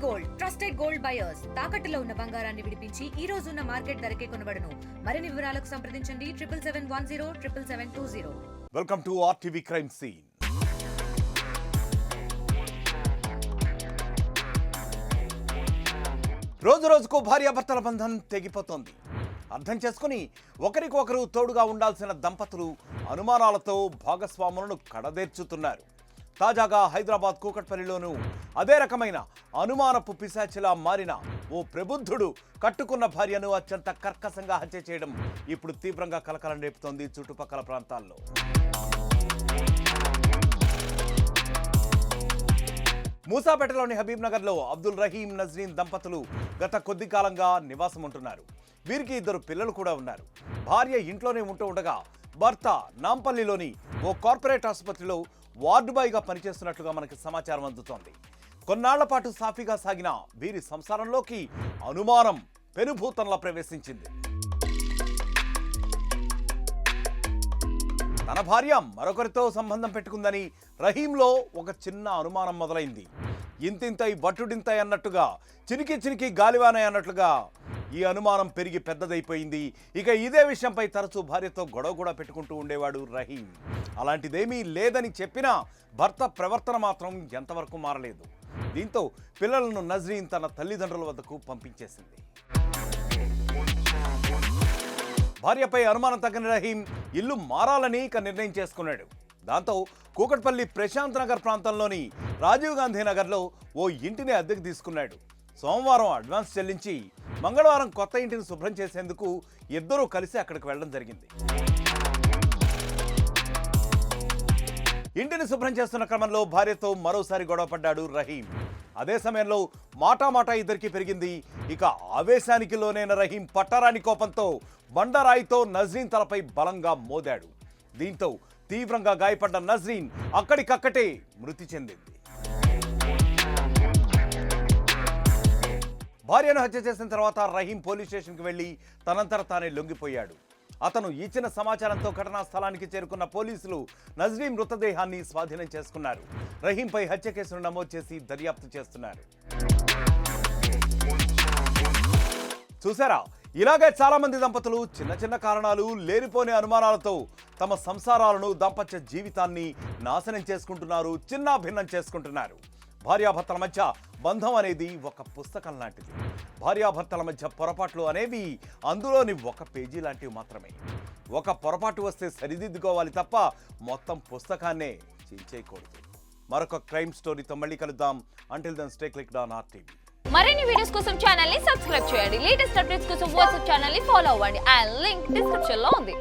Gold trusted gold buyers తాకట్టులో ఉన్న బంగారాన్ని విడిపించి ఈ రోజు ఉన్న మార్కెట్ ధరకే కొనబడును. మరిన్ని వివరాలకు సంప్రదించండి 7771077720. Welcome to RTV crime scene. రోజు రోజుకు భార్యాభర్తల బంధం తెగిపోతోంది. అర్థం చేసుకుని ఒకరికొకరు తోడుగా ఉండాల్సిన దంపతులు అనుమానాలతో భాగస్వాములను కడదేర్చుతున్నారు. తాజాగా హైదరాబాద్ కూకట్పల్లిలోనూ అదే రకమైన అనుమానపు పిశాచిలా మారిన ఓ ప్రబుద్ధుడు కట్టుకున్న భార్యను అత్యంత కర్కశంగా హత్య చేయడం ఇప్పుడు తీవ్రంగా కలకలం రేపుతోంది చుట్టుపక్కల ప్రాంతాల్లో. మూసాపేటలోని హబీబ్ నగర్లో అబ్దుల్ రహీం నజ్రీన్ దంపతులు గత కొద్ది కాలంగా నివాసం ఉంటున్నారు. వీరికి 2 పిల్లలు కూడా ఉన్నారు. భార్య ఇంట్లోనే ఉంటూ ఉండగా భర్త నాంపల్లిలోని ఓ కార్పొరేట్ ఆసుపత్రిలో వార్డు బాయ్గా పనిచేస్తున్నట్లుగా మనకి సమాచారం అందుతోంది. కొన్నాళ్ల పాటు సాఫీగా సాగిన వీరి సంసారంలోకి అనుమానం పెనుభూతంలా ప్రవేశించింది. తన భార్య మరొకరితో సంబంధం పెట్టుకుందని రహీంలో ఒక చిన్న అనుమానం మొదలైంది. ఇంతింతై బట్టుడింతై అన్నట్టుగా, చినికి చినికి గాలివానై అన్నట్లుగా ఈ అనుమానం పెరిగి పెద్దదైపోయింది. ఇక ఇదే విషయంపై తరచూ భార్యతో గొడవ కూడా పెట్టుకుంటూ ఉండేవాడు రహీం. అలాంటిదేమీ లేదని చెప్పినా భర్త ప్రవర్తన మాత్రం ఎంతవరకు మారలేదు. దీంతో పిల్లలను నజ్రీన్ తన తల్లిదండ్రుల వద్దకు పంపించేసింది. భార్యపై అనుమానం తగ్గని రహీం ఇల్లు మారాలని ఇక నిర్ణయం చేసుకున్నాడు. దాంతో కూకట్పల్లి ప్రశాంత్ నగర్ ప్రాంతంలోని రాజీవ్ గాంధీ నగర్లో ఓ ఇంటిని అద్దెకు తీసుకున్నాడు. సోమవారం అడ్వాన్స్ చెల్లించి మంగళవారం కొత్త ఇంటిని శుభ్రం చేసేందుకు ఇద్దరూ కలిసి అక్కడికి వెళ్ళడం జరిగింది. ఇంటిని శుభ్రం చేస్తున్న క్రమంలో భార్యతో మరోసారి గొడవపడ్డాడు రహీం. అదే సమయంలో మాటా ఇద్దరికి పెరిగింది. ఇక ఆవేశానికి లోనైన రహీం పట్టరాని కోపంతో బండరాయితో నజ్రీన్ తలపై బలంగా మోదాడు. దీంతో తీవ్రంగా గాయపడ్డ నజ్రీన్ అక్కడికక్కటే మృతి చెందింది. భార్యను హత్య చేసిన తర్వాత రహీం పోలీస్ స్టేషన్కి వెళ్లి తనంతట తానే లొంగిపోయాడు. అతను ఇచ్చిన సమాచారంతో ఘటనా స్థలానికి చేరుకున్న పోలీసులు నజ్రీన్ మృతదేహాన్ని స్వాధీనం చేసుకున్నారు. రహీంపై హత్య కేసును నమోదు చేసి దర్యాప్తు చేస్తున్నారు. చూసారా, ఇలాగే చాలా మంది దంపతులు చిన్న కారణాలు, లేనిపోని అనుమానాలతో తమ సంసారాలను, దాంపత్య జీవితాన్ని నాశనం చేసుకుంటున్నారు, చిన్నాభిన్నం చేసుకుంటున్నారు. భార్యాభర్తల మధ్య బంధం అనేది ఒక పుస్తకం లాంటిది. భార్యాభర్తల మధ్య పొరపాట్లు అనేవి అందులోని ఒక పేజీ లాంటివి మాత్రమే. ఒక పొరపాటు వస్తే సరిదిద్దుకోవాలి తప్ప మొత్తం పుస్తకాన్నే చించేయకూడదు. మరొక క్రైమ్ స్టోరీతో మళ్ళీ కలుద్దాం. Until then stay clicked on RTV. మరిన్ని వీడియోస్ కోసం ఛానల్ ని సబ్స్క్రైబ్ చేయండి. లేటెస్ట్ అప్డేట్స్ కోసం వాట్సాప్ ఛానల్ ని ఫాలో అవ్వండి. ఆ లింక్ డిస్క్రిప్షన్ లో ఉంది.